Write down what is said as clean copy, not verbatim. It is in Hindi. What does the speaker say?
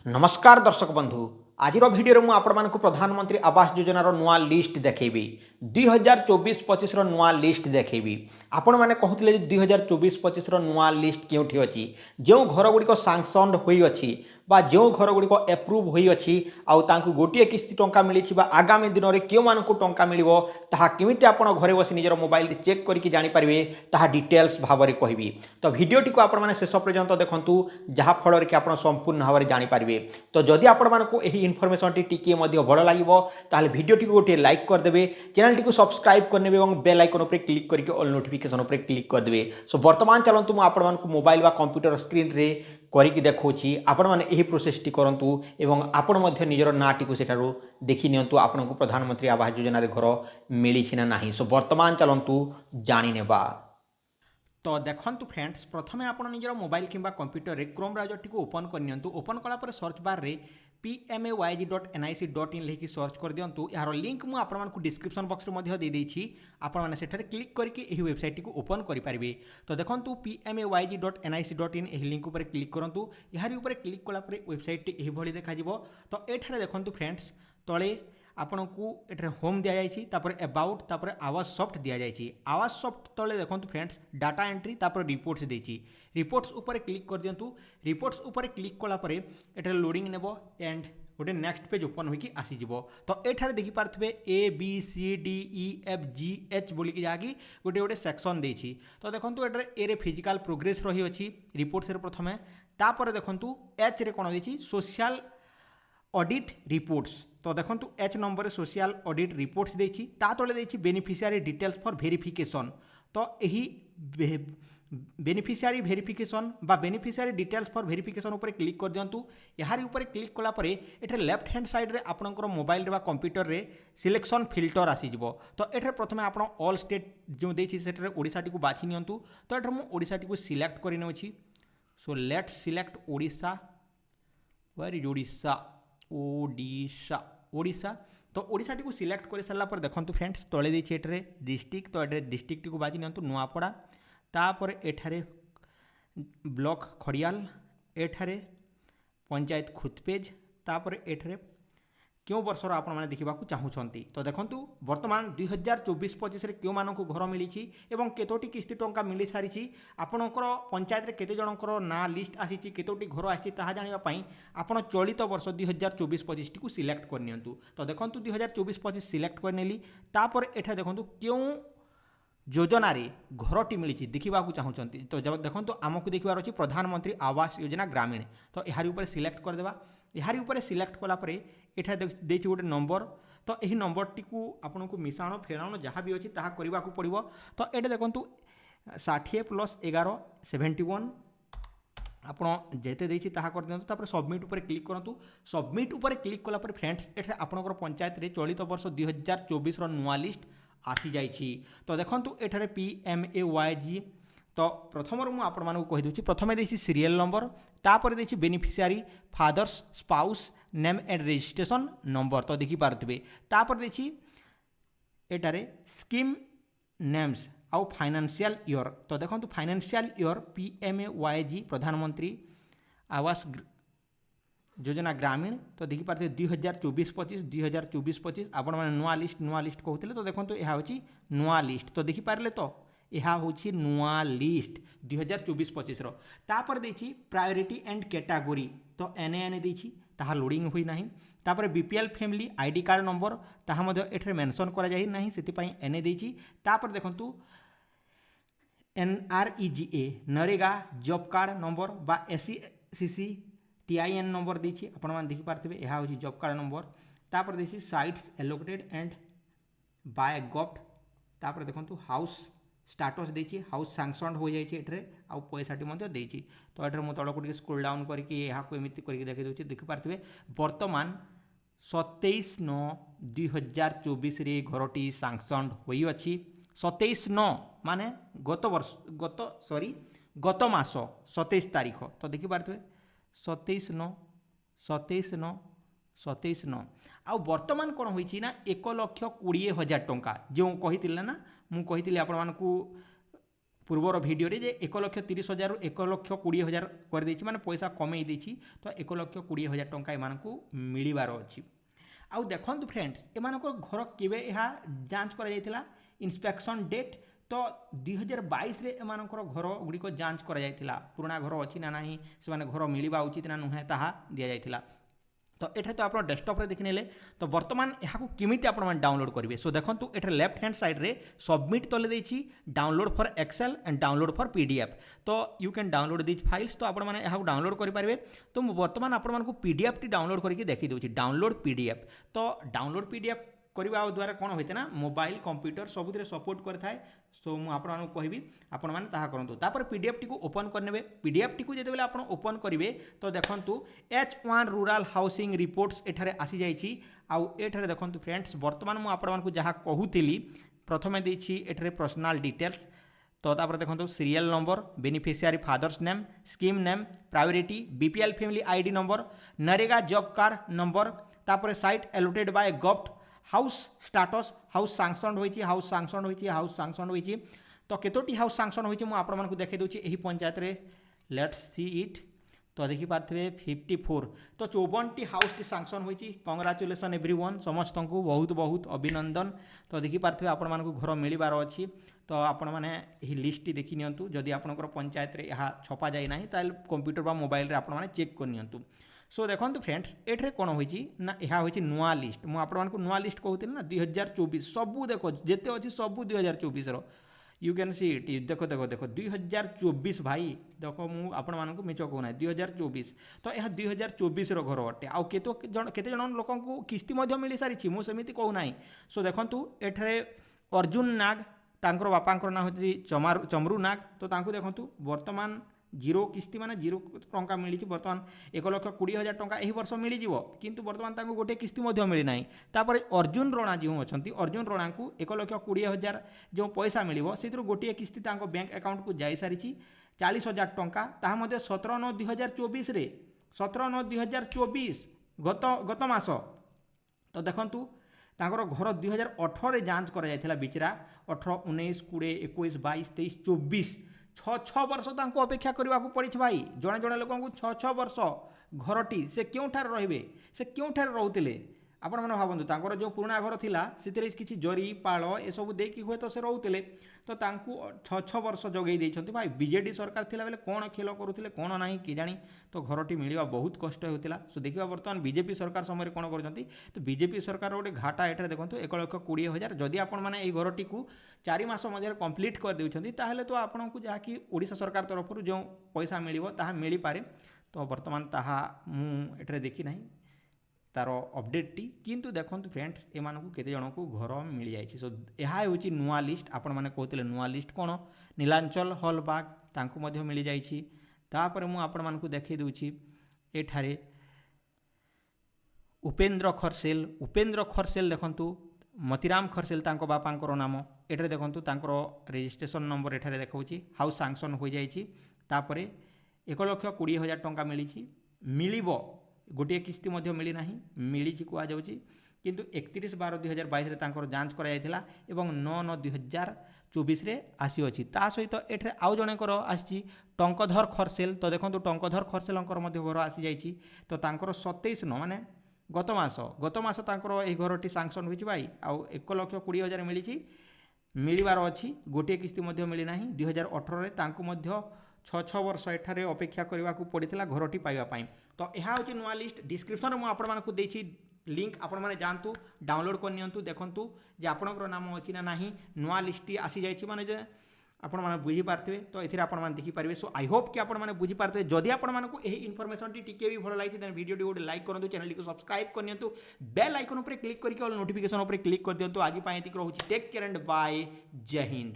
नमस्कार दर्शक बंधु आज भिडियो मु आपण प्रधानमंत्री आवास योजनार नुआ लिस्ट देखी 2024-25 नुआ लिस्ट देखी आपण मैंने कहते 2024-25 नुआ लिस्ट केउठी अछि जो घर गुड़िक सांक्शन होई अछि बा जो घर गुड़िक एप्रूव होई अछि आउ तांकु गोटिए किस्ती टंका मिली आगामी दिन में क्यों मानक टंका मिल केमी आप घरे बस निजर मोबाइल चेक करके जानीपारे ताहा डिटेल्स भाव में कहबी तो भिडियोटी को आपण शेष पर्यंत देखूँ जहाँफल कि आप संपूर्ण भाव में जानीपारे तो जदि आपको यही इनफर्मेशन टी भल लगे ताल भिडियोटी गोटे लाइक करदे चैनल टी सब्सक्राइब करने और बेल आइकन पर क्लिक करके ऑल नोटिफिकेशन पर क्लिक करदे। सो वर्तमान चलतु मुझे मोबाइल व कंप्यूटर स्क्रीन रे करके देखी आपण मैंने यही प्रोसेस टी करूँ एवं आपण निजर ना टी से देखी नियंतु आपन को प्रधानमंत्री आवास योजना घर मिली ना नहीं। सो वर्तमान चलतु जाणीनेबा। तो देखंतु फ्रेंड्स प्रथम आप निजर मोबाइल किंबा कंप्यूटर रे क्रोम ब्राउजर टी ओपन करनियंतु ओपन कला पर सर्च बार रे pmayg.nic.in लिखि सर्च कर दियंतु यार लिंक मु आपण मानकु डिस्क्रिप्शन बॉक्स रे मध्ये दे देछि आपण माने सेठारे क्लिक करके एही वेबसाइट को ओपन करि पारिबे। तो देखंतु pmayg.nic.in एही लिंक ऊपर क्लिक करंतु यार ऊपर क्लिक कला पर वेबसाइट टी एही भली देखा जिवो। तो एठारे देखंतु फ्रेंड्स तळे आपन को एठारे होम दिया जायछि तापर अबाउट तापर आवास सॉफ्ट दिया जायछि आवास सॉफ्ट तले देखंतु फ्रेंड्स डाटा एंट्री तापर रिपोर्ट्स देछि रिपोर्ट्स ऊपर क्लिक कर दियंतु रिपोर्ट्स ऊपर क्लिक कला परे एठारे लोडिंग नेबो एंड गोटे नेक्स्ट पेज ओपन होइकी आसी जिवो। तो एठारे देखि पारथबे A B C D E F G H बोली कि जाकी गोटे गोटे सेक्शन देछि। तो देखंतु एठारे ए रे फिजिकल प्रोग्रेस रही अछि रिपोर्ट्स रे प्रथमे तापर देखंतु एच रे कोन देछि सोशल ऑडिट रिपोर्ट्स। तो देखो H number social audit reports देछि ता तले देछि बेनिफिशियरी डिटेल्स फॉर वेरिफिकेशन। तो यही बेनिफिशियरी वेरिफिकेशन बा बेनिफिशियरी डिटेल्स फॉर वेरिफिकेशन ऊपर क्लिक कर दियंतु यार ऊपर क्लिक कला परे एठे लेफ्ट हैंड साइड रे आपनकर मोबाइल रे बा कंप्यूटर रे सिलेक्शन फिल्टर आसी जिवो। तो एठे प्रथमे आपण ऑल स्टेट जो देछि सेठरे ओडिसा टी को बाछि नियंतु। तो एठे मु ओडिसा टी को सिलेक्ट करि नेछि। So let's select Odisha where is Odisha Odisha Odisha. तो ओडिशा टी को सिलेक्ट कर सारा पर देखो फ्रेंड्स तले देछि एठरे डिस्ट्रिक्ट। तो एठरे डिस्ट्रिक्ट टी को बाजी नियंतु नुआपड़ा तापर एठारे ब्लॉक खड़ियाल एठारे पंचायत खुतपेज तापर एठारे क्यों वर्षर आपण मैंने देखा चाहूँगी। तो देखो बर्तमान 2024-25 क्यों मानक घर मिली एवं केतोटी किस्ती टंका मिल सारी आपणकर पंचायत केते जनकर ना लिस्ट आसी केतोटी घर आसी जानापी आपड़ चलित वर्ष 2024-25 टी सिलेक्ट करनी। तो देखो 2024-25 सिलेक्ट करनेली तापर एठा देखो क्यों योजना रे घरटी मिली देखा चाहूँगी। तो जब देखो आमको देखार अच्छी प्रधानमंत्री आवास योजना ग्रामीण। तो यार ऊपर सिलेक्ट करदेवा यार ऊपर सिलेक्ट कलापर एठा देछि गोटे नंबर। तो यही नंबर टी को आपन को मिसाण फेराण जहाँ भी अच्छी ताहा करने को पड़ो। तो ये देखो 60 + 11 71 आपड़ जेते देछि ताहा कर दियंतु तापर सबमिट ऊपर क्लिक करंतु। सबमिट ऊपर क्लिक कला पर फ्रेंड्स एठे आपनकर पंचायत रे चलित वर्ष 2024 रो नुआ लिस्ट आसी जाइछि। तो देखंतु एठारे PMAYG। तो प्रथम मु आपण मानू कहि दोछि प्रथमे देछि सीरियल नंबर तापर देछि beneficiary father's spouse name and registration number. तो देखि पारथबे तापर देछि एटारे स्कीम नेम्स आउ फाइनेंशियल ईयर। तो देखंतु फाइनेंशियल ईयर PMAYG प्रधानमंत्री आवास योजना ग्रामीण। तो देखि पारथबे 2024-25 आपण माने नुआ लिस्ट कहउतले। तो देखंतु एहा होछि नुआ लिस्ट। तो देखि पारले तो यह हूँ नुआ लिस्ट 2024-25 तापर देछि प्रायोरिटी एंड कैटेगरी। तो NAN देछि ताहा लोडिंग हुई नाही तापर BPL family ID card number ताहा मध्ये एठरे मेंशन करा जाई नाही सेति पई NA देछि। तापर देखंतु NREGA NREGA job card number बा SCCC TIN नंबर देछि आपण मान देखि पारथबे यह हूँ जॉब कार्ड नंबर। तापर देछि साइट्स एलोकेटेड एंड बाय गॉव्ट। तापर देखंतु हाउस स्टाटस देछि हाउस सैंक्शन हो जाइए एठरे आउ पैसाटी मध्य देछि। तो एठरे मु तळको टिके स्क्रॉल डाउन करके यहाँ को एमिति करके देखि दोछि देखि पारथबे वर्तमान 27/9/2024 रे घरटी सैंक्शन होई अछि। 27/9 माने गत मास 27 तारीख। तो देखि पारथबे 27/9 आउ वर्तमान कौन होइछि ना 1,20,000 टंका जो कही ना मु कही आपण मानकू ପୂର୍ବର ଭିଡ଼ିଓରେ ଯେ 1,30,000 1,20,000 କରିଦେଇଛି ମାନେ ପଇସା କମେଇ ଦେଇଛି ତ 1,20,000 ଟଙ୍କା ଏମାନଙ୍କୁ ମିଳିବାର ଅଛି। ଆଉ ଦେଖନ୍ତୁ ଫ୍ରେଣ୍ଡସ୍ ଏମାନଙ୍କର ଘର କେବେ ଏହା ଯାଞ୍ଚ କରାଯାଇଥିଲା ଇନ୍ସପେକ୍ସନ୍ ଡେଟ୍ ତ 2022ରେ ଏମାନଙ୍କର ଘର ଗୁଡ଼ିକ ଯାଞ୍ଚ କରାଯାଇଥିଲା ପୁରୁଣା ଘର ଅଛି ନା ନାହିଁ ସେମାନେ ଘର ମିଳିବା ଉଚିତ ନା ନୁହେଁ ତାହା ଦିଆଯାଇଥିଲା। तो एठे तो आप डेस्कटॉप रे देखिनेले तो वर्तमान यहाँ केमिति आप डाउनलोड करेंगे सो देखो एठे लेफ्ट हैंड साइड रे सबमिट तले देछि download for excel and download for PDF तो you can download this files तो आपने यहाँ डाउनलोड करेंगे तो वर्तमान आपको पीडीएफ टी डाउनलोड करके देखी दूसरी डाउनलोड पीडीएफ तो डाउनलोड पीडीएफ करने द्वारा कौन होते ना मोबाइल कंप्यूटर सबुथ सपोर्ट करता है सो मुझे कहबी आपण मैंने ताहा करंतु तापर पीडीएफ टी को ओपन करने पीडीएफ टी को जिते आप ओपन करेंगे तो देखंतु H1 रूरल हाउसिंग रिपोर्ट्स एठारे आसी जाइछि आउ एठारे देखंतु फ्रेंड्स वर्तमान मु आपण मानकु जहा कहूतिली प्रथमे देछि एठारे पर्सनल डिटेल्स तो तापर देखंतु serial number beneficiary father's name scheme name priority BPL family ID number NREGA job card number तापर site allotted by government house status house sanction होइछि हाउस सांक्शन होइछि हाउस सांक्शन होइछि तो केतोटी हाउस सांक्शन होइछि मु आपण मानकु देखै दोछि एही पंचायत रे लेट्स सी इट तो देखि पारथबे 54 तो 54टी हाउस टी सांक्शन होइछि कांग्रेचुलेशन एवरीवन समस्त को बहुत बहुत अभिनंदन तो देखि पारथबे आपण मानकु घर मिलिबार अछि तो आपण माने एही लिस्ट टी देखि नियंतु जदि आपनकर पंचायत रे यहा छपा जाय नाही ताल कंप्यूटर बा मोबाइल रे आपण माने चेक कर नियंतु सो देखो फ्रेंड्स एठरे कौन होइछि ना यह होइछि नुआ लिस्ट मु आपण मानकु नुआ लिस्ट कहूतिल ना 2024 सबू देखो जेते अछि सबू 2024 रो यू कैन सी इट देखो देखो देखो 2024 भाई देखो मु आपण मानकु मिछ कहू ना 2024 तो यह 2024 रो घर अटे आ केते जन लोकंकु किस्ती मध्ये मिली सारिछि मु सेमिति कहू नाही सो देखंतु एठरे अर्जुन नाग तांकर बापांकर ना होछि चमरू नाग तो तांकु देखंतु वर्तमान जीरो किस्ती माने जीरो टंका मिली बर्तमान 1,20,000 टंका यही वर्ष मिल किंतु बर्तमान गोटे किस्ती मिली ना तापर अर्जुन रणा जो अच्छा अर्जुन रणा को 1,20,000 जो पैसा मिल से गोटे किस्ती बैंक अकाउंट को जाई सारी 40,000 टंका ताहा मध्य 17/9/2024 रे 17/9/2024 गत मास तो देखंतु तांकर घर 2018 जांच करा जायथिला बिचरा 18 19 20 21 22 23 24 6 वर्ष तांको अपेक्षा करने को पड़ी भाई जड़े जड़े लोक 6 वर्ष घरटी से क्योंठार रे से क्योंठार रोते आपण मैंने भावतु जो पुराना घर थिला से किसी जरी पाल ए सब देकी हुए तो से रोते तो 6 वर्ष जगई देइछंती भाई बीजेडी सरकार थिला बेले कौन खेल करुले कौन ना कि जानी तो घरटी मिलवा बहुत कष्ट होता सो देखा बर्तमान बीजेपी सरकार समय कौन कर तो बीजेपी सरकार गोटे घाटा एठारे देखो 1,20,000 जदि आपण मैंने ये घरटी को 4 मास मध्य कंप्लीट कर देउछंती ताहले तो आपण को जहाँकि ओडिशा सरकार तरफ जो पैसा मिलिबो ताहा मिली पारे तो बर्तमान ताहा मु एठारे देखी नाही तार अपडेट टी किंतु देखंतु फ्रेंड्स एमानकु केते जनकु घर मिल जाइछि सो एहा होछि नुआ लिस्ट आपण माने कहतिले नुआ लिस्ट कोन नीलांचल हॉलबाग तांकु मध्य मिल जाइछि तापर मु आपण मानकु देखै दोछि एठारे उपेंद्र खरसेल देखंतु मतिराम खरसेल तांको बापांकर नाम एठारे देखंतु तांकर रजिस्ट्रेशन नंबर एठारे देखाउछि हाउस सैंक्शन हो जाइछि तापर 1,20,000 टंका मिलिछि मिलिबो गोटे किस्ती मिली ना मिली कहुच्छी किंतु 31/12/2022 रे तांकर जांच करा जायथिला एवं 9/9/2024 रे आसी अछि ता सहित एठरे आउ जणेकर आसी टंकधर खरसेल तो देखंतु टंकधर खरसेलंकर मध्य घर आसी जाइछि तो तांकर 27 माने गत मास तांकर ए घरटी सैंक्शन होइछि भाई आउ 1,20,000 मिलिछि मिलिबार अछि गोटे किस्ती मिली ना 2018 रे तांकु मध्य 6 वर्ष एठारे अपेक्षा करने को पड़ता घरटी पाइबापी तो यह हूँ नुआ लिस्ट डिस्क्रिप्शन में मुझे लिंक आपण मैंने जातु डाउनलोड कर नियंतु देखंतु जे आपणकर नाम अच्छी ना नहीं नुआ लिस्ट आसी जाइए माने आपण मैंने बुझीपारे तो ये आपण मैंने देखिपारे सो आई होप कि आपण मैंने बुझीपारे जदि आपण मानक यही इनफर्मेशन टी भी भल लगी वीडियो गोटे लाइक करूँ चैनल को सब्सक्राइब कर नियंतु बेल आइकन पर क्लिक करके नोटिफिकेशन पर क्लिक कर दिंतु आज रोचे टेक केयर एंड बाय जय हिंद।